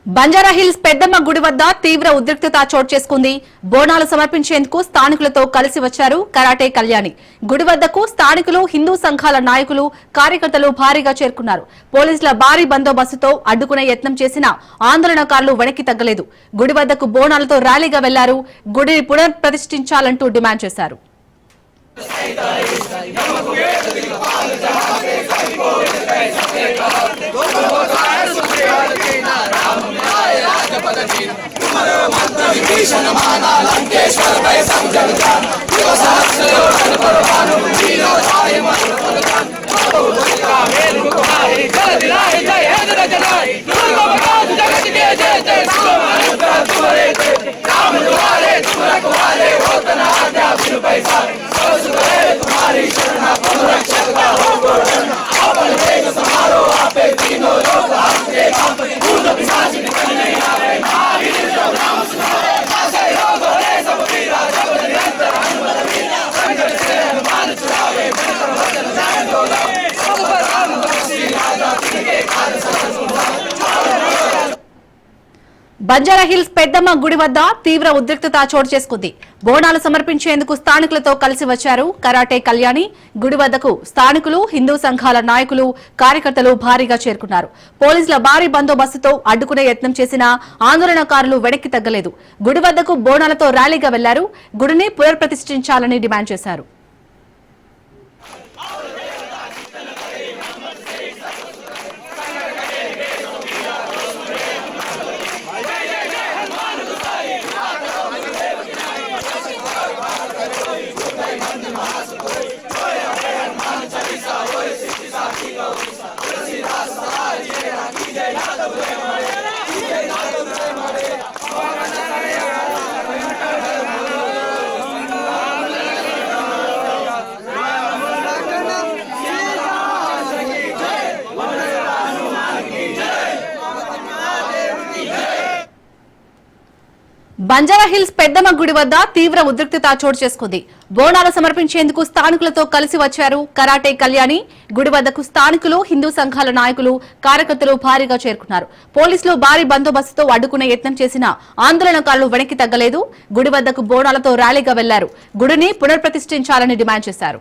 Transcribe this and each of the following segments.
బంజారాహిల్స్ పెద్దమ్మ గుడి వద్ద తీవ్ర ఉద్రిక్తత చోటు చేసుకుంది. బోనాలు సమర్పించేందుకు స్థానికులతో కలిసి వచ్చారు కరాటే కళ్యాణి. గుడి వద్దకు స్థానికులు, హిందూ సంఘాల నాయకులు, కార్యకర్తలు భారీగా చేరుకున్నారు. పోలీసుల భారీ బందోబస్తుతో అడ్డుకునే యత్నం చేసిన ఆందోళనకారులు వెనక్కి తగ్గలేదు. గుడి వద్దకు బోనాలతో ర్యాలీగా వెళ్లారు. గుడిని పునఃప్రతిష్ఠించాలంటూ డిమాండ్ చేశారు. బంజారాహిల్స్ పెద్దమ్మ గుడి వద్ద తీవ్ర ఉద్రిక్తత చోటు చేసుకుంది. బోనాలు సమర్పించేందుకు స్థానికులతో కలిసి వచ్చారు కరాటే కళ్యాణి. గుడి వద్దకు స్థానికులు, హిందూ సంఘాల నాయకులు, కార్యకర్తలు భారీగా చేరుకున్నారు. పోలీసుల భారీ బందోబస్తుతో అడ్డుకునే యత్నం చేసిన ఆందోళనకారులు వెనక్కి తగ్గలేదు. గుడి వద్దకు బోనాలతో ర్యాలీగా వెళ్లారు. గుడిని పునఃప్రతిష్ఠించాలని డిమాండ్ చేశారు. బంజారాహిల్స్ పెద్దమ్మ గుడి వద్ద తీవ్ర ఉద్రిక్తత చోటు చేసుకుంది. బోనాలు సమర్పించేందుకు స్థానికులతో కలిసి వచ్చారు కరాటే కళ్యాణి. గుడి వద్దకు స్థానికులు, హిందూ సంఘాల నాయకులు, కార్యకర్తలు భారీగా చేరుకున్నారు. పోలీసులు భారీ బందోబస్తుతో అడ్డుకునే యత్నం చేసిన ఆందోళనకారులు వెనక్కి తగ్గలేదు. గుడి వద్దకు బోనాలతో ర్యాలీగా వెళ్లారు. గుడిని పునఃప్రతిష్ఠించాలని డిమాండ్ చేశారు.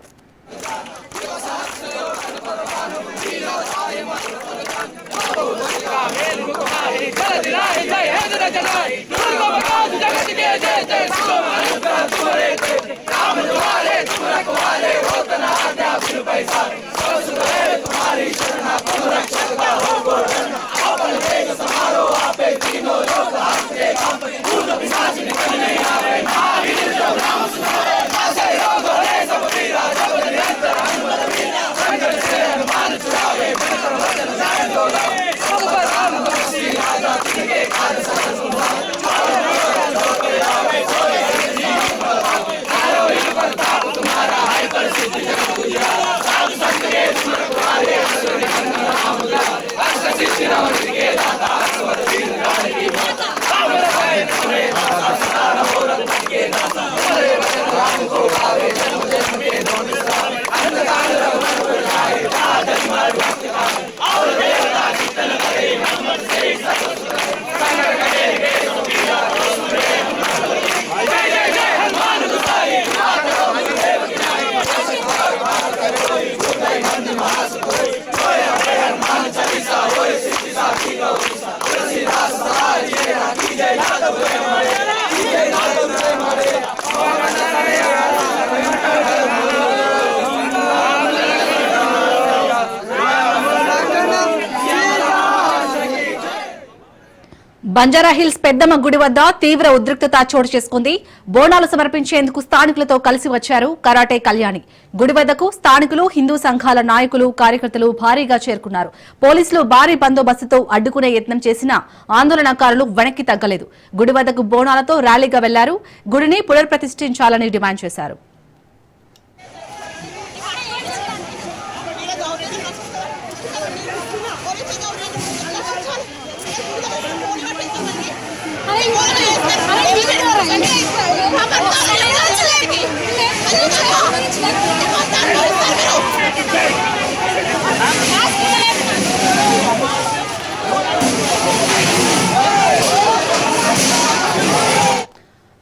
బంజారాహిల్స్ పెద్దమ్మ గుడి వద్ద తీవ్ర ఉద్రిక్తత చోటు చేసుకుంది. బోనాలు సమర్పించేందుకు స్థానికులతో కలిసి వచ్చారు కరాటే కళ్యాణి. గుడి వద్దకు స్థానికులు, హిందూ సంఘాల నాయకులు, కార్యకర్తలు భారీగా చేరుకున్నారు. పోలీసులు భారీ బందోబస్తుతో అడ్డుకునే యత్నం చేసిన ఆందోళనకారులు వెనక్కి తగ్గలేదు. గుడి వద్దకు బోనాలతో ర్యాలీగా వెళ్లారు. గుడిని పునఃప్రతిష్ఠించాలని డిమాండ్ చేశారు.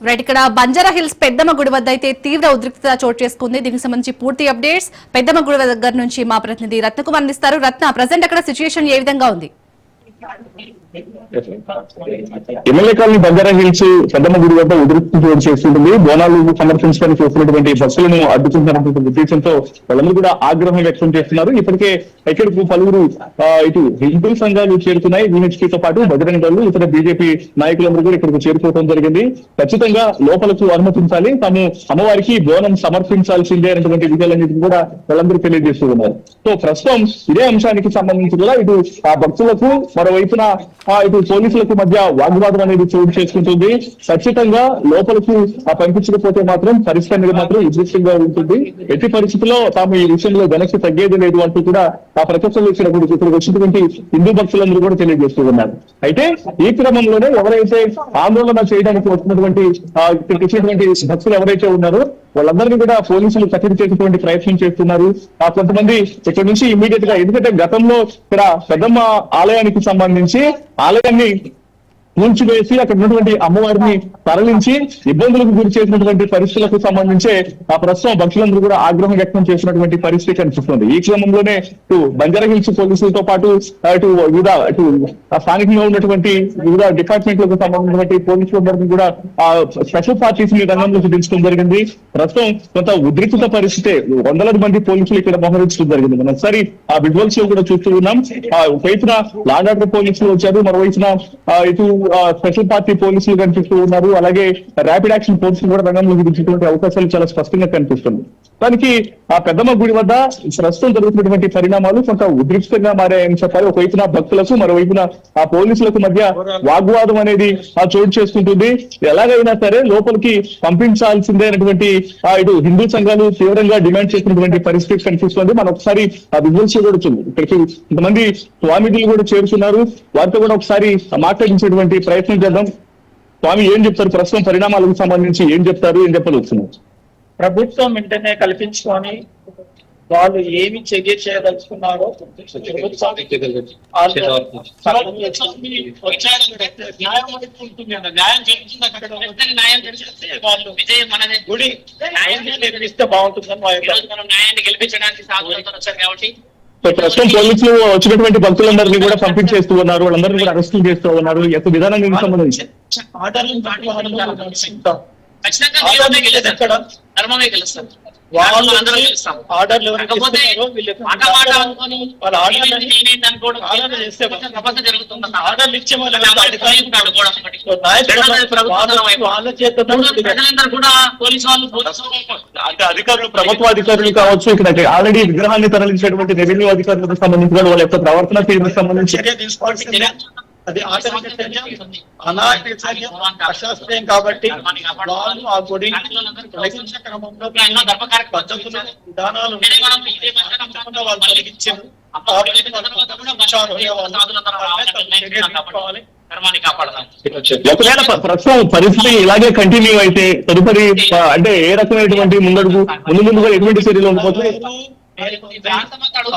రైట్, ఇక్కడ బంజారా హిల్స్ పెద్దమ్మ గుడి వద్ద అయితే తీవ్ర ఉద్రిక్తత చోటు చేసుకుంది. దీనికి సంబంధించి పూర్తి అప్డేట్స్ పెద్దమ్మ గుడి దగ్గర నుంచి మా ప్రతినిధి రత్నకుమార్ అందిస్తారు. రత్న, ప్రజెంట్ అక్కడ సిచ్యుయేషన్ ఏ విధంగా ఉంది? ఎమ్మెల్యే కాలనీ బంజారా హిల్స్ పెద్దమ్మ గుడి వద్ద ఉద్రిక్తత చోటు చేసుకుంటుంది. బోనాలు సమర్పించడానికి చూస్తున్నటువంటి బస్సులను అడ్డుకుంటున్నటువంటి ఉద్దేశంతో వాళ్ళందరూ కూడా ఆగ్రహం వ్యక్తం చేస్తున్నారు. ఇప్పటికే ఇక్కడకు పలువురు ఇటు హిందూ సంఘాలు చేరుతున్నాయి. విహెచ్పీతో పాటు బజరంగ దళ్ ఇతర బీజేపీ నాయకులందరూ కూడా ఇక్కడికి చేరుకోవడం జరిగింది. ఖచ్చితంగా లోపలకు అనుమతించాలి, తాము అమ్మవారికి బోనం సమర్పించాల్సిందే అనేటువంటి విషయాలన్నింటినీ కూడా వాళ్ళందరూ తెలియజేస్తూ ఉన్నారు. సో ప్రస్తుతం ఇదే అంశానికి సంబంధించి కూడా ఇటు ఆ భక్తులకు మరోవైపున ఇటు పోలీసులకు మధ్య వాగ్వాదం అనేది చోటు చేసుకుంటుంది. ఖచ్చితంగా లోపలకు పంపించకపోతే మాత్రం పరిస్థితి అనేది మాత్రం ఉద్రిక్తంగా ఉంటుంది. ఎట్టి పరిస్థితుల్లో తాము ఈ విషయంలో వెనక్కి తగ్గేది లేదు అంటూ కూడా ఆ ప్రతిపక్షాలు ఇక్కడికి వచ్చినటువంటి హిందూ భక్తులందరూ కూడా తెలియజేస్తూ ఉన్నారు. అయితే ఈ క్రమంలోనే ఎవరైతే ఆందోళన చేయడానికి వచ్చినటువంటి ఇచ్చినటువంటి భక్తులు ఎవరైతే ఉన్నారో వాళ్ళందరినీ కూడా పోలీసులు కట్టడి చేసేటువంటి ప్రయత్నం చేస్తున్నారు. కొంతమంది ఇక్కడ నుంచి ఇమీడియట్ గా, ఎందుకంటే గతంలో ఇక్కడ పెద్దమ్మ ఆలయానికి సంబంధించి ఆలయాన్ని కూల్చివేసి అక్కడ ఉన్నటువంటి అమ్మవారిని తరలించి ఇబ్బందులకు గురి చేసినటువంటి పరిస్థితులకు సంబంధించే ప్రస్తుతం భక్తులందరూ కూడా ఆగ్రహం వ్యక్తం చేసినటువంటి పరిస్థితి కనిపిస్తుంది. ఈ క్రమంలోనే ఇటు బంజారా హిల్స్ పోలీసులతో పాటు ఇటు స్థానికంగా ఉన్నటువంటి వివిధ డిపార్ట్మెంట్లకు సంబంధించినటువంటి పోలీసులందరినీ కూడా స్పెషల్ పార్టీస్ ని రంగంలోకి దించడం జరిగింది. ప్రస్తుతం కొంత ఉద్రిక్త పరిస్థితి, వందలాది మంది పోలీసులు ఇక్కడ మోహరించడం జరిగింది. మనం ఒకసారి ఆ విజువల్స్ లో కూడా చూస్తూ ఉన్నాం. ఒకవైపున లా అండ్ ఆర్డర్ పోలీసులు వచ్చారు, మరోవైపున ఇటు స్పెషల్ పార్టీ పోలీసులు కనిపిస్తూ ఉన్నారు. అలాగే ర్యాపిడ్ యాక్షన్ ఫోర్సులు కూడా రంగంలోకి దించేటువంటి అవకాశాలు చాలా స్పష్టంగా కనిపిస్తుంది. దానికి ఆ పెద్దమ్మ గుడి వద్ద ప్రస్తుతం జరుగుతున్నటువంటి పరిణామాలు కొంత ఉద్రిక్తంగా మారాయని చెప్పాలి. ఒకవైపున భక్తులకు, మరోవైపున ఆ పోలీసులకు మధ్య వాగ్వాదం అనేది చోటు చేసుకుంటుంది. ఎలాగైనా సరే లోపలికి పంపించాల్సిందే అనేటువంటి ఇటు హిందూ సంఘాలు తీవ్రంగా డిమాండ్ చేసినటువంటి పరిస్థితి కనిపిస్తుంది. మనం ఒకసారి ఆ విజువల్స్ కూడా చూడండి. ఇక్కడికి కొంతమంది స్వామీజీలు కూడా చేరుతున్నారు. వారితో కూడా ఒకసారి మాట్లాడించేటువంటి ప్రయత్నం చేద్దాం. స్వామి ఏం చెప్తారు, ప్రస్తుతం పరిణామాలకు సంబంధించి ఏం చెప్తారు, ఏం చెప్పాల్సింది? ప్రభుత్వం వెంటనే కల్పించుకొని వాళ్ళు ఏమి చేయదలుచుకున్నారో గుడి నిర్మిస్తే బాగుంటుందని న్యాయాన్ని గెలిపించడానికి కాబట్టి ప్రస్తుతం పోలీసులు వచ్చినటువంటి భక్తులందరినీ కూడా పంపించేస్తూ ఉన్నారు. వాళ్ళందరినీ కూడా అరెస్టులు చేస్తూ ఉన్నారు. యొక్క విధానానికి సంబంధించి అధికారులు, ప్రభుత్వ అధికారులు కావచ్చు, ఇక్కడ ఆల్రెడీ విగ్రహాన్ని తరలించేటువంటి రెవెన్యూ అధికారులకు సంబంధించి వాళ్ళ యొక్క ప్రవర్తన తీరుకు సంబంధించి అది అశాస్త్రీయం కాబట్టి వాళ్ళు ఆ గుడి క్రమంలో పద్ధతులు, విధానాలు వాళ్ళు తొలగించారు. ఒకవేళ ప్రస్తుతం పరిస్థితి ఇలాగే కంటిన్యూ అయితే తదుపరి అంటే ఏ రకమైనటువంటి ముందుగా ఎటువంటి చర్యలు ఉండకపోతే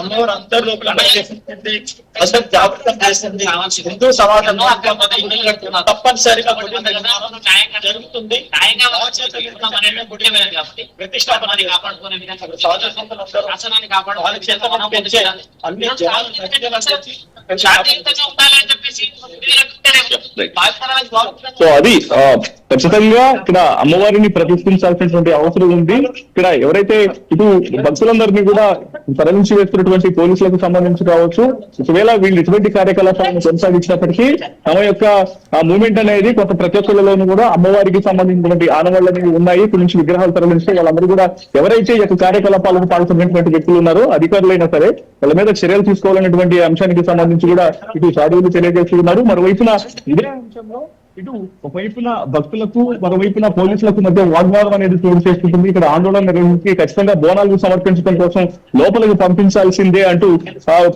అమ్మవారు అందరి లోపల జాగ్రత్త చేస్తుంది. హిందూ సమాజం తప్పనిసరిగా జరుగుతుంది. ప్రతిష్టాపన అన్ని సో అది ఖచ్చితంగా ఇక్కడ అమ్మవారిని ప్రతిష్ఠించాల్సినటువంటి అవసరం ఉంది. ఇక్కడ ఎవరైతే ఇటు భక్తులందరినీ కూడా తరలించి వేస్తున్నటువంటి పోలీసులకు సంబంధించి కావచ్చు, ఒకవేళ వీళ్ళు ఎటువంటి కార్యకలాపాలను కొనసాగించినప్పటికీ తమ యొక్క మూవ్మెంట్ అనేది కొంత ప్రతి ఒక్కరిలోనూ కూడా అమ్మవారికి సంబంధించినటువంటి ఆనవాళ్ళు అనేవి ఉన్నాయి. ఇక్కడ నుంచి విగ్రహాలు తరలించి వాళ్ళందరూ కూడా ఎవరైతే ఈ యొక్క కార్యకలాపాలను పాల్గొన్నటువంటి వ్యక్తులు ఉన్నారో అధికారులైనా సరే వాళ్ళ మీద చర్యలు తీసుకోవాలనేటువంటి అంశానికి సంబంధించి కూడా ఇటు సాధువులు తెలియజేస్తున్నారు. మరోవైపున ఇదే అంశంలో ఇటు ఒకవైపున భక్తులకు, మరోవైపున పోలీసులకు మధ్య వాగ్వాదం అనేది చోటు చేసుకుంటుంది. ఇక్కడ ఆందోళన నిర్వహించి ఖచ్చితంగా బోనాలు సమర్పించడం కోసం లోపలికి పంపించాల్సిందే అంటూ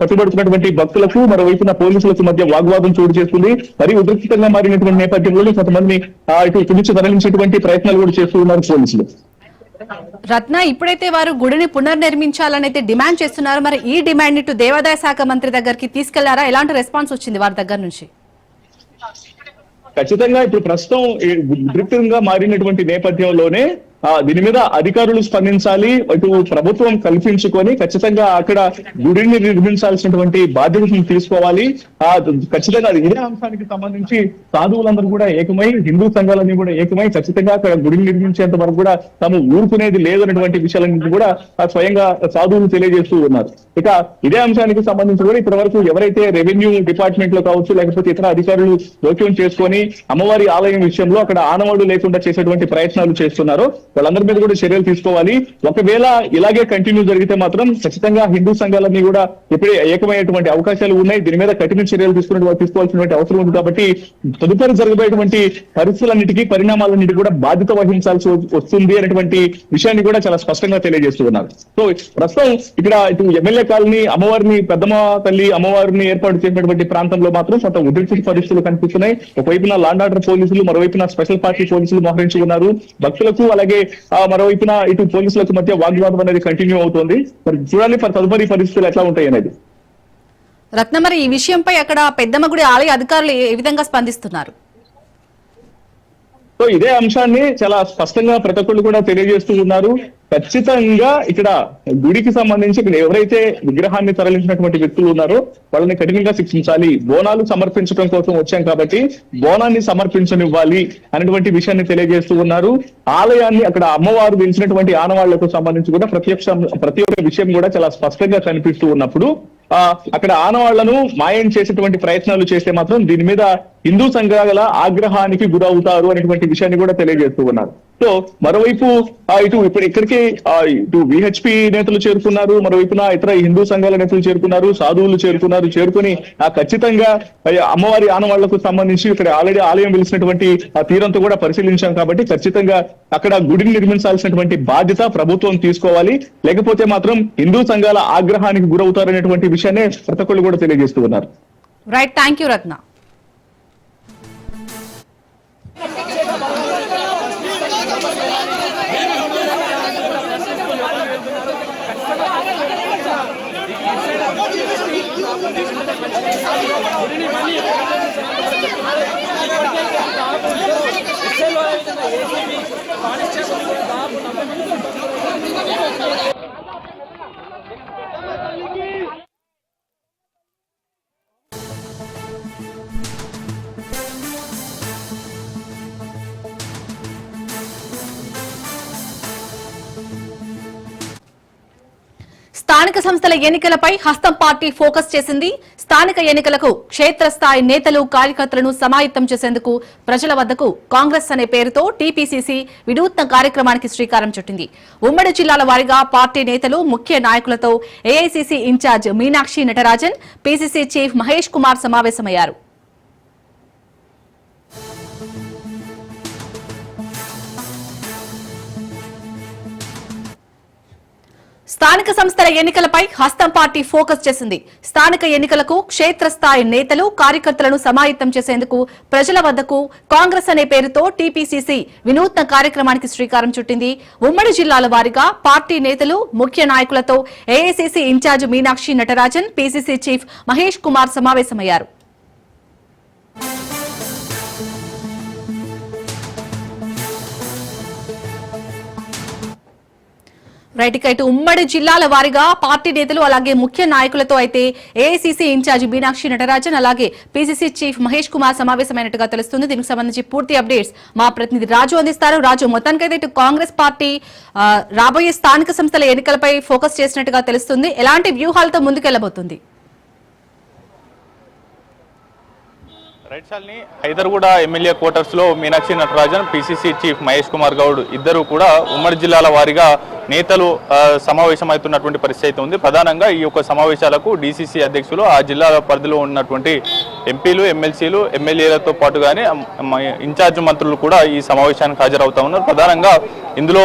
పట్టుబడుతున్నటువంటి భక్తులకు, మరోవైపున పోలీసులకు మధ్య వాగ్వాదం చోటు చేసుకుంది. మరీ ఉద్రిక్తంగా మారినటువంటి నేపథ్యంలో కొంతమంది ఇటు నుంచి తరలించేటువంటి ప్రయత్నాలు కూడా చేస్తూ ఉన్నారు పోలీసులు. రత్న, ఇప్పుడైతే వారు గుడిని పునర్నిర్మించాలని అయితే డిమాండ్ చేస్తున్నారు. మరి ఈ డిమాండ్ ఇటు దేవాదాయ శాఖ మంత్రి దగ్గరికి తీసుకెళ్లారా? ఎలాంటి రెస్పాన్స్ వచ్చింది వారి దగ్గర నుంచి? ఖచ్చితంగా ఇప్పుడు ప్రస్తుతం ఉద్రిక్తంగా మారినటువంటి నేపథ్యంలోనే దీని మీద అధికారులు స్పందించాలి, ఇటు ప్రభుత్వం కల్పించుకొని ఖచ్చితంగా అక్కడ గుడిని నిర్మించాల్సినటువంటి బాధ్యతను తీసుకోవాలి. ఖచ్చితంగా ఇదే అంశానికి సంబంధించి సాధువులందరూ కూడా ఏకమై, హిందూ సంఘాలన్నీ కూడా ఏకమై ఖచ్చితంగా అక్కడ గుడిని నిర్మించేంత వరకు కూడా తాము ఊరుకునేది లేదన్నటువంటి విషయాలన్నీ కూడా స్వయంగా సాధువులు తెలియజేస్తూ ఉన్నారు. ఇక ఇదే అంశానికి సంబంధించి కూడా ఇప్పటి వరకు ఎవరైతే రెవెన్యూ డిపార్ట్మెంట్ లో కావచ్చు, లేకపోతే ఇతర అధికారులు జోక్యం చేసుకొని అమ్మవారి ఆలయం విషయంలో అక్కడ ఆనవాళ్లు లేకుండా చేసేటువంటి ప్రయత్నాలు చేస్తున్నారో వాళ్ళందరి మీద కూడా చర్యలు తీసుకోవాలి. ఒకవేళ ఇలాగే కంటిన్యూ జరిగితే మాత్రం ఖచ్చితంగా హిందూ సంఘాలన్నీ కూడా ఇప్పుడే ఏకమయ్యేటువంటి అవకాశాలు ఉన్నాయి. దీని మీద కఠిన చర్యలు తీసుకోవాల్సినటువంటి అవసరం ఉంది. కాబట్టి తదుపరి జరగబోయేటువంటి పరిస్థితులన్నిటికీ, పరిణామాలన్నిటికీ కూడా బాధ్యత వహించాల్సి వస్తుంది అనేటువంటి విషయాన్ని కూడా చాలా స్పష్టంగా తెలియజేస్తున్నారు. సో ప్రస్తుతం ఇక్కడ ఇటు ఎమ్మెల్యే కాలనీ అమ్మవారిని, పెద్దమ్మ తల్లి అమ్మవారిని ఏర్పాటు చేసినటువంటి ప్రాంతంలో మాత్రం కొంత ఉద్రిక్త పరిస్థితులు కనిపిస్తున్నాయి. ఒకవైపున లాండ్ ఆర్డర్ పోలీసులు, మరోవైపున స్పెషల్ పార్టీ పోలీసులు మోహరించి ఉన్నారు. భక్తులకు అలాగే మరోవైపున ఇటు పోలీసులకు మధ్య వాగ్వాదం అనేది కంటిన్యూ అవుతోంది. మరి చూడాలి తదుపరి పరిస్థితులు ఎట్లా ఉంటాయి అనేది. రత్న, మరి ఈ విషయంపై అక్కడ పెద్దమ్మగుడి ఆలయ అధికారులు ఏ విధంగా స్పందిస్తున్నారు? సో ఇదే అంశాన్ని చాలా స్పష్టంగా ప్రతి ఒక్కళ్ళు కూడా తెలియజేస్తూ ఉన్నారు. ఖచ్చితంగా ఇక్కడ గుడికి సంబంధించి ఇక్కడ ఎవరైతే విగ్రహాన్ని తరలించినటువంటి వ్యక్తులు ఉన్నారో వాళ్ళని కఠినంగా శిక్షించాలి. బోనాలు సమర్పించడం కోసం వచ్చాం కాబట్టి బోనాన్ని సమర్పించనివ్వాలి అనేటువంటి విషయాన్ని తెలియజేస్తూ ఉన్నారు. ఆలయాన్ని అక్కడ అమ్మవారు పెంచినటువంటి ఆనవాళ్లకు సంబంధించి కూడా ప్రతి ఒక్క విషయం కూడా చాలా స్పష్టంగా కనిపిస్తూ ఉన్నప్పుడు అక్కడ ఆనవాళ్లను మాయం చేసేటువంటి ప్రయత్నాలు చేస్తే మాత్రం దీని మీద హిందూ సంఘాల ఆగ్రహానికి గురవుతారు అనేటువంటి విషయాన్ని కూడా తెలియజేస్తూ ఉన్నారు. సో మరోవైపు ఇక్కడికి ఇటు విహెచ్పి నేతలు చేరుకున్నారు, మరోవైపున ఇతర హిందూ సంఘాల నేతలు చేరుకున్నారు, సాధువులు చేరుకుని ఖచ్చితంగా అమ్మవారి ఆనవాళ్లకు సంబంధించి ఇక్కడ ఆల్రెడీ ఆలయం వెలిసినటువంటి ఆ తీరంతో కూడా పరిశీలించాం కాబట్టి ఖచ్చితంగా అక్కడ గుడిని నిర్మించాల్సినటువంటి బాధ్యత ప్రభుత్వం తీసుకోవాలి. లేకపోతే మాత్రం హిందూ సంఘాల ఆగ్రహానికి గురవుతారనేటువంటి విషయాన్ని ప్రతి ఒక్కళ్ళు కూడా తెలియజేస్తూ ఉన్నారు. రైట్, థ్యాంక్ యూ రత్న. స్థానిక సంస్థల ఎన్నికలపై హస్తం పార్టీ ఫోకస్ చేసింది. స్థానిక ఎన్నికలకు క్షేత్రస్థాయి నేతలు, కార్యకర్తలను సమాయత్తం చేసేందుకు ప్రజల వద్దకు కాంగ్రెస్ అనే పేరుతో టీపీసీసీ వినూత్న కార్యక్రమానికి శ్రీకారం చుట్టింది. ఉమ్మడి జిల్లాల వారీగా పార్టీ నేతలు, ముఖ్య నాయకులతో AICC incharge Meenakshi Natarajan, PCC chief Mahesh Kumar సమావేశమయ్యారు. స్థానిక సంస్థల ఎన్నికలపై హస్తం పార్టీ ఫోకస్ చేసింది. స్థానిక ఎన్నికలకు క్షేత్రస్థాయి నేతలు, కార్యకర్తలను సమాయత్తం చేసేందుకు ప్రజల వద్దకు కాంగ్రెస్ అనే పేరుతో టీపీసీసీ వినూత్న కార్యక్రమానికి శ్రీకారం చుట్టింది. ఉమ్మడి జిల్లాల వారీగా పార్టీ నేతలు, ముఖ్య నాయకులతో AICC incharge Meenakshi Natarajan, PCC chief Mahesh Kumar సమావేశమయ్యారు. రైట్, ఇటు ఉమ్మడి జిల్లాల వారీగా పార్టీ నేతలు అలాగే ముఖ్య నాయకులతో అయితే ఏఐసీసీ ఇన్ఛార్జ్ మీనాక్షి నటరాజన్ అలాగే పీసీసీ చీఫ్ మహేష్ కుమార్ సమావేశమైనట్టుగా తెలుస్తుంది. దీనికి సంబంధించి పూర్తి అప్డేట్స్ మా ప్రతినిధి రాజు అందిస్తారు. రాజు, మొత్తానికైతే ఇటు కాంగ్రెస్ పార్టీ రాబోయే స్థానిక సంస్థల ఎన్నికలపై ఫోకస్ చేసినట్టుగా తెలుస్తుంది. ఎలాంటి వ్యూహాలతో ముందుకెళ్లబోతుంది? Right Shalini, Hyderguda MLA quarters లో మీనాక్షి నటరాజన్, పీసీసీ చీఫ్ మహేష్ కుమార్ గౌడ్ ఇద్దరు కూడా ఉమ్మడి జిల్లాల వారీగా నేతలు సమావేశమవుతున్నటువంటి పరిస్థితి ఉంది. ప్రధానంగా ఈ యొక్క సమావేశాలకు డీసీసీ అధ్యక్షులు, ఆ జిల్లాల పరిధిలో ఉన్నటువంటి ఎంపీలు, ఎమ్మెల్సీలు, ఎమ్మెల్యేలతో పాటుగానే ఇన్ఛార్జ్ మంత్రులు కూడా ఈ సమావేశానికి హాజరవుతా ఉన్నారు. ప్రధానంగా ఇందులో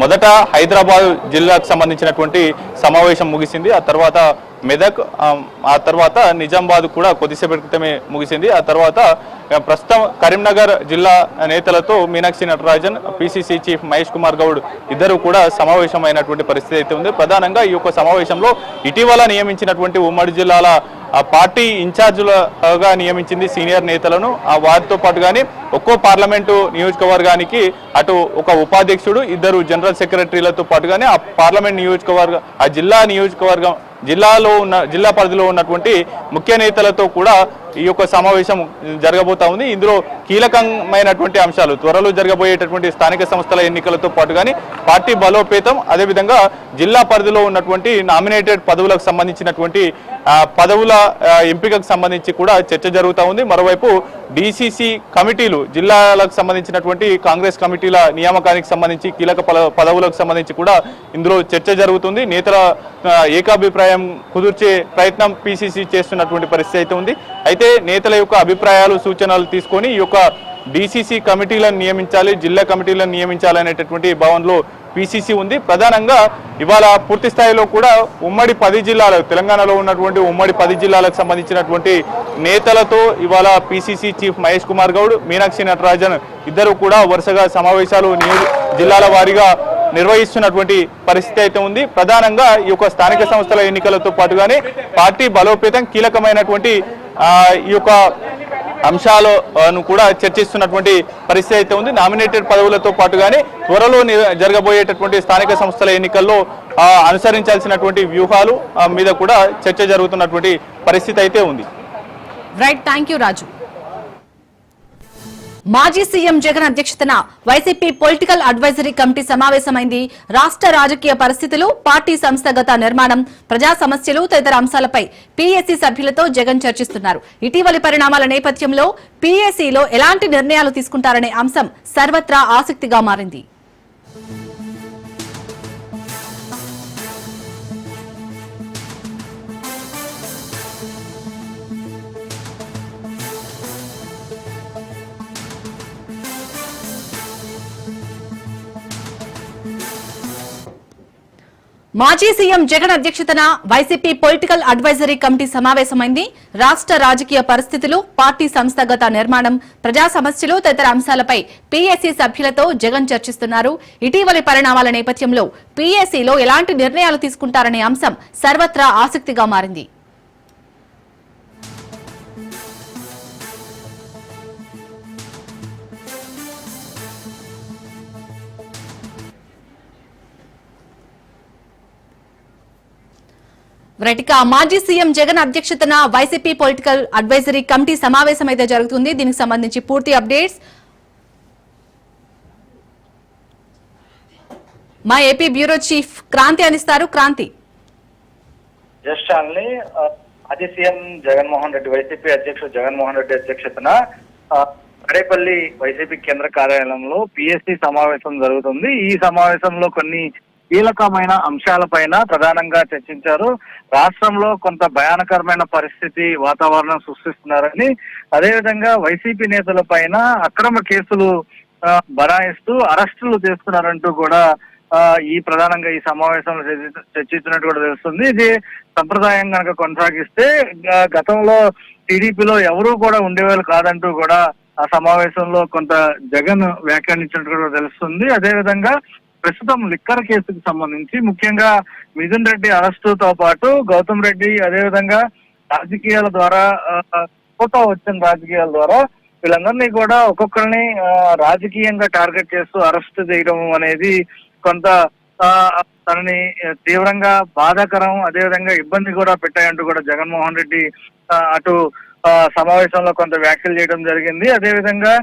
మొదట హైదరాబాద్ జిల్లాకు సంబంధించినటువంటి సమావేశం ముగిసింది. ఆ తర్వాత మెదక్, ఆ తర్వాత నిజామాబాద్ కూడా కొద్దిసేపటి క్రితమే ముగిసింది. ఆ తర్వాత ప్రస్తుతం కరీంనగర్ జిల్లా నేతలతో మీనాక్షి నటరాజన్, పిసిసి చీఫ్ మహేష్ కుమార్ గౌడ్ ఇద్దరు కూడా సమావేశమైనటువంటి పరిస్థితి అయితే ఉంది. ప్రధానంగా ఈ యొక్క సమావేశంలో ఇటీవల నియమించినటువంటి ఉమ్మడి జిల్లాల పార్టీ ఇన్ఛార్జులుగా నియమించింది సీనియర్ నేతలను. వారితో పాటుగానే ఒక్కో పార్లమెంటు నియోజకవర్గానికి అటు ఒక ఉపాధ్యక్షుడు, ఇద్దరు జనరల్ సెక్రటరీలతో పాటుగానే ఆ పార్లమెంట్ నియోజకవర్గం, ఆ నియోజకవర్గం జిల్లా పరిధిలో ఉన్నటువంటి ముఖ్య నేతలతో కూడా ఈ యొక్క సమావేశం జరగబోతా ఉంది. ఇందులో కీలకమైనటువంటి అంశాలు త్వరలో జరగబోయేటటువంటి స్థానిక సంస్థల ఎన్నికలతో పాటుగానే పార్టీ బలోపేతం, అదేవిధంగా జిల్లా పరిధిలో ఉన్నటువంటి నామినేటెడ్ పదవులకు సంబంధించినటువంటి పదవుల ఎంపికకు సంబంధించి కూడా చర్చ జరుగుతూ ఉంది. మరోవైపు డిసిసి కమిటీలు, జిల్లాలకు సంబంధించినటువంటి కాంగ్రెస్ కమిటీల నియామకానికి సంబంధించి కీలక పదవులకు సంబంధించి కూడా ఇందులో చర్చ జరుగుతుంది. నేతల ఏకాభిప్రాయం కుదిర్చే ప్రయత్నం పిసిసి చేస్తున్నటువంటి పరిస్థితి అయితే ఉంది. అయితే నేతల యొక్క అభిప్రాయాలు, సూచనలు తీసుకొని ఈ యొక్క డిసిసి కమిటీలను నియమించాలి, జిల్లా కమిటీలను నియమించాలి అనేటటువంటి భావనలో పిసిసి ఉంది. ప్రధానంగా ఇవాళ పూర్తి స్థాయిలో కూడా ఉమ్మడి 10 జిల్లాలు, తెలంగాణలో ఉన్నటువంటి ఉమ్మడి 10 జిల్లాలకు సంబంధించినటువంటి నేతలతో ఇవాళ పిసిసి చీఫ్ మహేష్ కుమార్ గౌడ్, మీనాక్షి నటరాజన్ ఇద్దరు కూడా వరుసగా సమావేశాలు జిల్లాల వారీగా నిర్వహిస్తున్నటువంటి పరిస్థితి అయితే ఉంది. ప్రధానంగా ఈ యొక్క స్థానిక సంస్థల ఎన్నికలతో పాటుగానే పార్టీ బలోపేతం, కీలకమైనటువంటి ఈ యొక్క అంశాలను కూడా చర్చిస్తున్నటువంటి పరిస్థితి అయితే ఉంది. నామినేటెడ్ పదవులతో పాటుగానే త్వరలో జరగబోయేటటువంటి స్థానిక సంస్థల ఎన్నికల్లో అనుసరించాల్సినటువంటి వ్యూహాలు మీద కూడా చర్చ జరుగుతున్నటువంటి పరిస్థితి అయితే ఉంది. రైట్, థ్యాంక్ యూ రాజు. మాజీ సీఎం జగన్ అధ్యక్షతన వైసీపీ పొలిటికల్ అడ్వైజరీ కమిటీ సమావేశమైంది. రాష్ట్ర రాజకీయ పరిస్థితులు, పార్టీ సంస్థాగత నిర్మాణం, ప్రజా సమస్యలు తదితర అంశాలపై పీఏసీ సభ్యులతో జగన్ చర్చిస్తున్నారు. ఇటీవలి పరిణామాల నేపథ్యంలో పీఏసీలో ఎలాంటి నిర్ణయాలు తీసుకుంటారనే అంశం సర్వత్రా ఆసక్తిగా మారింది. మాజీ సీఎం జగన్ అధ్యక్షతన వైసీపీ పొలిటికల్ అడ్వైజరీ కమిటీ సమావేశమైంది. రాష్ట్ర రాజకీయ పరిస్థితులు, పార్టీ సంస్థాగత నిర్మాణం, ప్రజా సమస్యలు తదితర అంశాలపై పీఏసీ సభ్యులతో జగన్ చర్చిస్తున్నారు. ఇటీవలి పరిణామాల నేపథ్యంలో పీఏసీలో ఎలాంటి నిర్ణయాలు తీసుకుంటారనే అంశం సర్వత్రా ఆసక్తిగా మారింది. రైటిక మాజీ సీఎం జగన్ అధ్యక్షతన వైసీపీ పొలిటికల్ అడ్వైజరీ కమిటీ సమావేశం అయితే జరుగుతుంది. దీనికి సంబంధించి పూర్తి అప్డేట్స్ మా ఏపీ బ్యూరో చీఫ్ క్రాంతి అందిస్తారు. క్రాంతి. జస్ట్ ఓన్లీ మాజీ సీఎం జగన్మోహన్ రెడ్డి, వైసీపీ అధ్యక్షుడు జగన్మోహన్ రెడ్డి అధ్యక్షతన కడేపల్లి వైసీపీ కేంద్ర కార్యాలయంలో పిఎస్సి సమావేశం జరుగుతుంది. ఈ సమావేశంలో కొన్ని కీలకమైన అంశాలపైన ప్రధానంగా చర్చించారు. రాష్ట్రంలో కొంత భయానకరమైన పరిస్థితి, వాతావరణం సృష్టిస్తున్నారని, అదేవిధంగా వైసీపీ నేతల పైన అక్రమ కేసులు బనాయిస్తూ అరెస్టులు చేస్తున్నారంటూ కూడా ఈ ప్రధానంగా ఈ సమావేశంలో చర్చించినట్టు కూడా తెలుస్తుంది. ఇది సంప్రదాయం కనుక కొనసాగిస్తే గతంలో టీడీపీలో ఎవరూ కూడా ఉండేవాళ్ళు కాదంటూ కూడా ఆ సమావేశంలో కొంత జగన్ వ్యాఖ్యానించినట్టు కూడా తెలుస్తుంది. అదేవిధంగా ప్రస్తుతం లిక్కర్ కేసుకు సంబంధించి ముఖ్యంగా మిథున్ రెడ్డి అరెస్టుతో పాటు గౌతమ్ రెడ్డి, అదేవిధంగా రాజకీయాల ద్వారా కోటా వచ్చిన రాజకీయాల ద్వారా వీళ్ళందరినీ కూడా ఒక్కొక్కరిని రాజకీయంగా టార్గెట్ చేస్తూ అరెస్ట్ చేయడం అనేది కొంత తనని తీవ్రంగా బాధాకరం, అదేవిధంగా ఇబ్బంది కూడా పెట్టాయంటూ కూడా జగన్మోహన్ రెడ్డి అటు సమావేశంలో కొంత వ్యాఖ్యలు చేయడం జరిగింది. అదేవిధంగా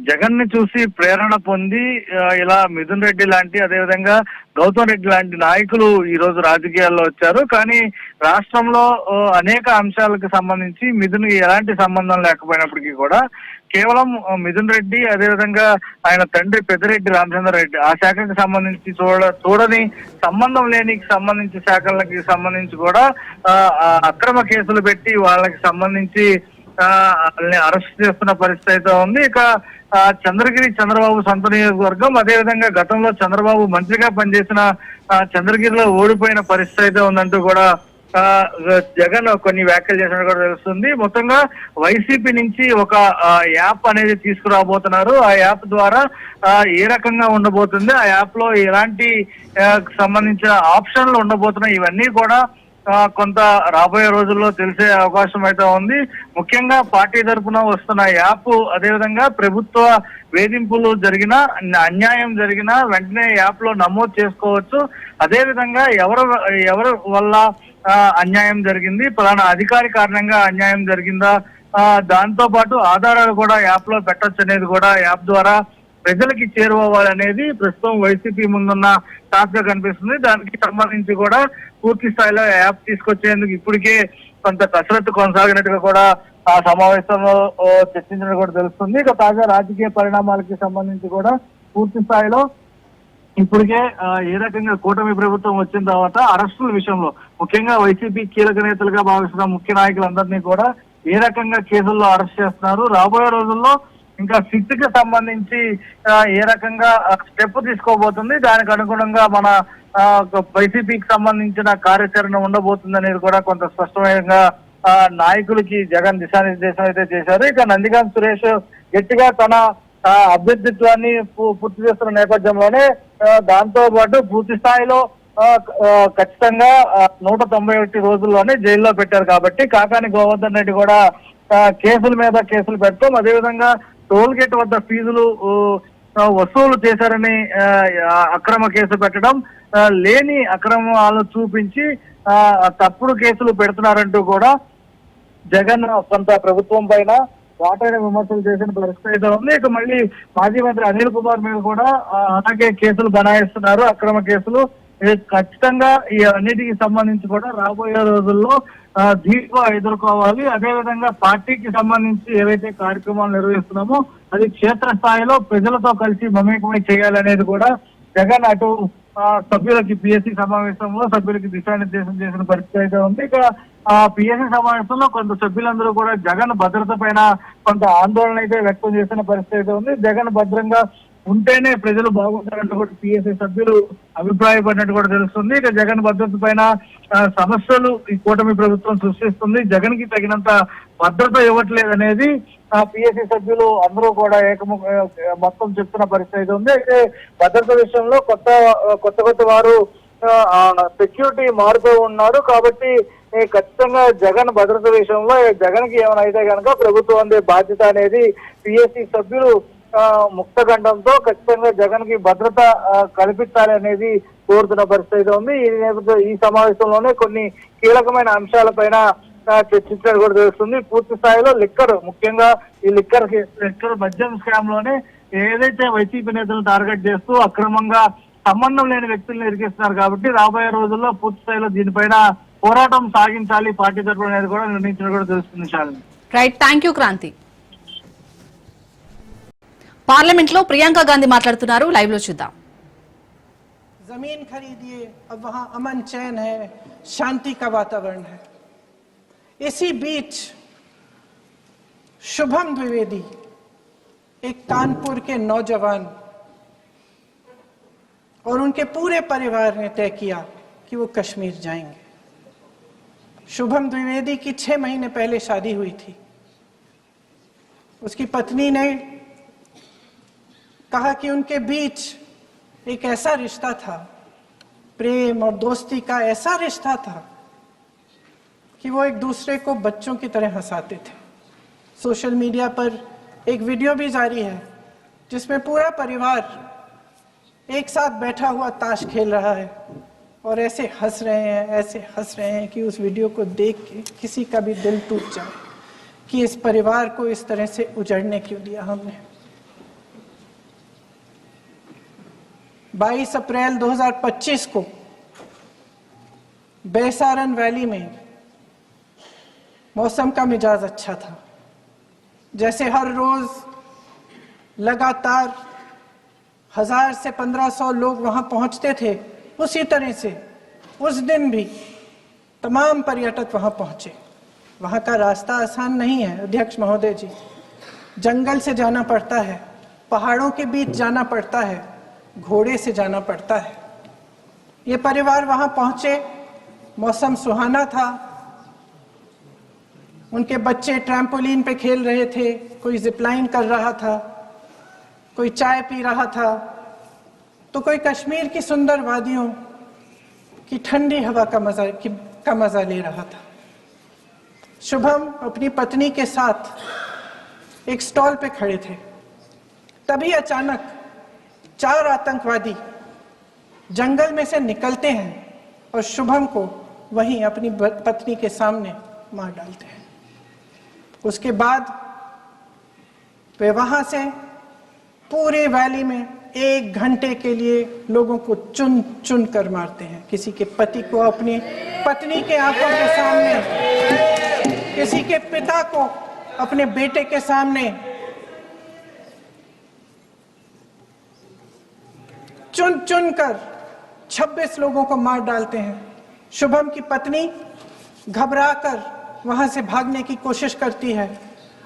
జగన్ ని చూసి ప్రేరణ పొంది ఇలా మిథున్ రెడ్డి లాంటి, అదేవిధంగా గౌతమ్ రెడ్డి లాంటి నాయకులు ఈ రోజు రాజకీయాల్లో వచ్చారు. కానీ రాష్ట్రంలో అనేక అంశాలకు సంబంధించి మిథున్ ఎలాంటి సంబంధం లేకపోయినప్పటికీ కూడా కేవలం మిథున్ రెడ్డి, అదేవిధంగా ఆయన తండ్రి పెద్దిరెడ్డి రామచంద్ర రెడ్డి ఆ శాఖకి సంబంధించి చూడని సంబంధం లేని శాఖలకి సంబంధించి కూడా అక్రమ కేసులు పెట్టి వాళ్ళకి సంబంధించి వాళ్ళని అరెస్ట్ చేస్తున్న పరిస్థితి అయితే ఉంది. ఇక చంద్రగిరి చంద్రబాబు సొంత నియోజకవర్గం, అదేవిధంగా గతంలో చంద్రబాబు మంత్రిగా పనిచేసిన చంద్రగిరిలో ఓడిపోయిన పరిస్థితి అయితే ఉందంటూ కూడా జగన్ కొన్ని వ్యాఖ్యలు చేసినట్టు కూడా తెలుస్తుంది. మొత్తంగా వైసీపీ నుంచి ఒక యాప్ అనేది తీసుకురాబోతున్నారు. ఆ యాప్ ద్వారా ఏ రకంగా ఉండబోతుంది, ఆ యాప్ లో ఎలాంటి సంబంధించిన ఆప్షన్లు ఉండబోతున్నాయి, ఇవన్నీ కూడా కొంత రాబోయే రోజుల్లో తెలిసే అవకాశం అయితే ఉంది. ముఖ్యంగా పార్టీ తరఫున వస్తున్న యాప్, అదేవిధంగా ప్రభుత్వ వేధింపులు జరిగినా, అన్యాయం జరిగినా వెంటనే యాప్ లో నమోదు చేసుకోవచ్చు. అదేవిధంగా ఎవరి వల్ల అన్యాయం జరిగింది, పలానా అధికారి కారణంగా అన్యాయం జరిగిందా, దాంతో పాటు ఆధారాలు కూడా యాప్ లో పెట్టొచ్చు అనేది కూడా యాప్ ద్వారా ప్రజలకి చేరువవ్వాలనేది ప్రస్తుతం వైసీపీ ముందున్న టాస్క్ గా కనిపిస్తుంది. దానికి సంబంధించి కూడా పూర్తి స్థాయిలో యాప్ తీసుకొచ్చేందుకు ఇప్పటికే కొంత కసరత్తు కొనసాగినట్టుగా కూడా ఆ సమావేశంలో చర్చించినట్టు కూడా తెలుస్తుంది. ఇక తాజా రాజకీయ పరిణామాలకి సంబంధించి కూడా పూర్తి స్థాయిలో ఇప్పటికే ఏ రకంగా కూటమి ప్రభుత్వం వచ్చిన తర్వాత అరెస్టుల విషయంలో ముఖ్యంగా వైసీపీ కీలక నేతలుగా భావిస్తున్న ముఖ్య నాయకులందరినీ కూడా ఏ రకంగా కేసుల్లో అరెస్ట్ చేస్తున్నారు, రాబోయే రోజుల్లో ఇంకా సిట్ కి సంబంధించి ఏ రకంగా స్టెప్ తీసుకోబోతుంది, దానికి అనుగుణంగా మన వైసీపీకి సంబంధించిన కార్యాచరణ ఉండబోతుంది అనేది కూడా కొంత స్పష్టంగా నాయకులకి జగన్ దిశానిర్దేశం అయితే చేశారు. ఇక నందిగాం సురేష్ గట్టిగా తన అభ్యర్థిత్వాన్ని పూర్తి చేస్తున్న నేపథ్యంలోనే దాంతో పాటు పూర్తి స్థాయిలో ఖచ్చితంగా 191 రోజుల్లోనే జైల్లో పెట్టారు కాబట్టి కాకాని గోవర్ధన్ రెడ్డి కూడా కేసుల మీద కేసులు పెడతాం, అదేవిధంగా టోల్ గేట్ వద్ద ఫీజులు వసూలు చేశారని అక్రమ కేసు పెట్టడం, లేని అక్రమాలు చూపించి తప్పుడు కేసులు పెడుతున్నారంటూ కూడా జగన్ కొంత ప్రభుత్వం పైన వాటైన విమర్శలు చేసిన పరిస్థితి అయితే ఉంది. ఇక మళ్ళీ మాజీ మంత్రి అనిల్ కుమార్ మీద కూడా అలాగే కేసులు బనాయిస్తున్నారు, అక్రమ కేసులు. ఖచ్చితంగా ఈ అన్నిటికి సంబంధించి కూడా రాబోయే రోజుల్లో ధీటుగా ఎదుర్కోవాలి. అదేవిధంగా పార్టీకి సంబంధించి ఏవైతే కార్యక్రమాలు నిర్వహిస్తున్నామో అది క్షేత్రస్థాయిలో ప్రజలతో కలిసి మమేకమై చేయాలనేది కూడా జగన్ అటు సభ్యులకి పిఎస్సి సమావేశంలో సభ్యులకి దిశానిర్దేశం చేసిన పరిస్థితి అయితే ఉంది. ఇక పిఎస్సి సమావేశంలో కొంత సభ్యులందరూ కూడా జగన్ భద్రత పైన కొంత ఆందోళన అయితే వ్యక్తం చేసిన పరిస్థితి అయితే ఉంది. జగన్ భద్రంగా ఉంటేనే ప్రజలు బాగుంటారంటూ కూడా పిఎస్సి సభ్యులు అభిప్రాయపడినట్టు కూడా తెలుస్తుంది. ఇక జగన్ భద్రత పైన సమస్యలు ఈ కూటమి ప్రభుత్వం సృష్టిస్తుంది, జగన్ కి తగినంత భద్రత ఇవ్వట్లేదు అనేది పిఎస్సి సభ్యులు అందరూ కూడా మొత్తం చెప్తున్న పరిస్థితి ఉంది. అయితే భద్రత విషయంలో కొత్త వారు సెక్యూరిటీ మారుతూ ఉన్నారు కాబట్టి ఖచ్చితంగా జగన్ భద్రత విషయంలో జగన్ కి ఏమైనా అయితే కనుక ప్రభుత్వం అందే బాధ్యత అనేది పిఎస్సి సభ్యులు ముక్తఖండంతో ఖచ్చితంగా జగన్ కి భద్రత కల్పించాలి అనేది కోరుతున్న పరిస్థితి ఉంది. ఈ సమావేశంలోనే కొన్ని కీలకమైన అంశాలపైన చర్చించడం కూడా తెలుస్తుంది. పూర్తి స్థాయిలో లిక్కర్, ముఖ్యంగా ఈ లిక్కర్ మద్యం స్కామ్ లోనే ఏదైతే వైసీపీ నేతలను టార్గెట్ చేస్తూ అక్రమంగా సంబంధం లేని వ్యక్తులను ఇరికిస్తున్నారు కాబట్టి రాబోయే రోజుల్లో పూర్తి స్థాయిలో దీనిపైన పోరాటం సాగించాలి పార్టీ తరఫున అనేది కూడా నిర్ణయించడం కూడా తెలుస్తుంది. Shalini. Right, thank you Kranthi. Parliament లో ప్రియాంక గాంధీ మాట్లాడుతున్నారు, లైవ్ లో చూద్దాం. जमीन खरीदिए, अब वहां अमन चैन है, शांति का वातावरण है। इसी बीच शुभम द्विवेदी, एक कानपुर के नौजवान, और उनके पूरे परिवार ने तय किया कि वो कश्मीर जाएंगे। शुभम द्विवेदी की 6 महीने पहले शादी हुई थी। उसकी पत्नी ने कहा कि उनके बीच एक ऐसा रिश्ता था, प्रेम और दोस्ती का ऐसा रिश्ता था कि वो एक दूसरे को बच्चों की तरह हंसाते थे। सोशल मीडिया पर एक वीडियो भी जारी है जिसमें पूरा परिवार एक साथ बैठा हुआ ताश खेल रहा है और ऐसे हंस रहे हैं कि उस वीडियो को देख के किसी का भी दिल टूट जाए कि इस परिवार को इस तरह से उजड़ने क्यों दिया हमने। 22 अप्रैल 2025 को बैसारन वैली में मौसम का मिजाज अच्छा था। जैसे हर रोज लगातार 1000 से 1500 लोग वहां पहुंचते थे, उसी तरह से उस दिन भी तमाम पर्यटक वहां पहुंचे। वहाँ का रास्ता आसान नहीं है अध्यक्ष महोदय जी। जंगल से जाना पड़ता है, पहाड़ों के बीच जाना पड़ता है, घोड़े से जाना पड़ता है। ये परिवार वहाँ पहुँचे, मौसम सुहाना था, उनके बच्चे ट्रैम्पोलिन पे खेल रहे थे, कोई जिपलाइन कर रहा था, कोई चाय पी रहा था, तो कोई कश्मीर की सुंदर वादियों की ठंडी हवा का मजा ले रहा था। शुभम अपनी पत्नी के साथ एक स्टॉल पे खड़े थे। तभी अचानक 4 आतंकवादी जंगल में से निकलते हैं और शुभम को वहीं अपनी पत्नी के सामने मार डालते हैं। उसके बाद वे वहां से पूरे वैली में 1 घंटे के लिए लोगों को चुन चुन कर मारते हैं। किसी के पति को अपनी पत्नी के आंखों के सामने, किसी के पिता को अपने बेटे के सामने, चुन चुन कर 26 लोगों को मार डालते हैं। शुभम की पत्नी घबराकर वहां से भागने की कोशिश करती है,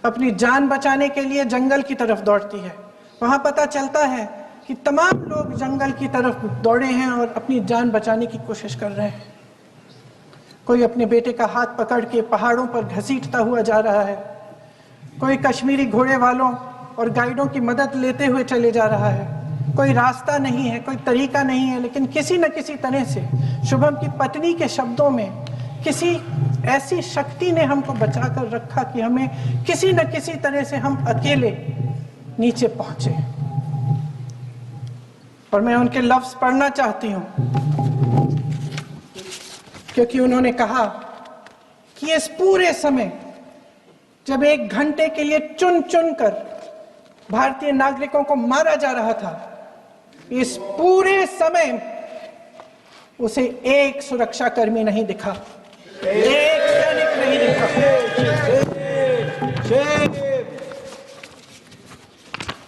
अपनी जान बचाने के लिए जंगल की तरफ दौड़ती है। वहां पता चलता है कि तमाम लोग जंगल की तरफ दौड़े हैं और अपनी जान बचाने की कोशिश कर रहे हैं। कोई अपने बेटे का हाथ पकड़ के पहाड़ों पर घसीटता हुआ जा रहा है, कोई कश्मीरी घोड़े वालों और गाइडों की मदद लेते हुए चले जा रहा है। कोई रास्ता नहीं है, कोई तरीका नहीं है, लेकिन किसी न किसी तरह से शुभम की पत्नी के शब्दों में किसी ऐसी शक्ति ने हमको बचा कर रखा कि हमें किसी न किसी तरह से हम अकेले नीचे पहुंचे। और मैं उनके लफ्ज पढ़ना चाहती हूं, क्योंकि उन्होंने कहा कि इस पूरे समय जब 1 घंटे के लिए चुन चुन कर भारतीय नागरिकों को मारा जा रहा था, इस पूरे समय उसे एक सुरक्षाकर्मी नहीं दिखा, एक सैनिक नहीं दिखा।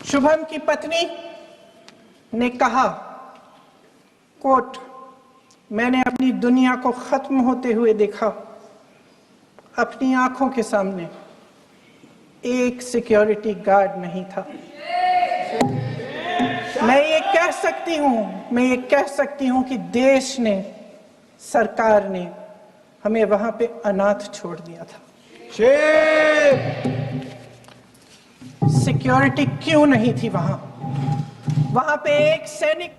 शुभम की पत्नी ने कहा, कोट, मैंने अपनी दुनिया को खत्म होते हुए देखा, अपनी आंखों के सामने एक सिक्योरिटी गार्ड नहीं था। मैं ये कह सकती हूं कि देश ने, सरकार ने हमें वहां पे अनाथ छोड़ दिया था। सिक्योरिटी क्यों नहीं थी वहां पे? एक सैनिक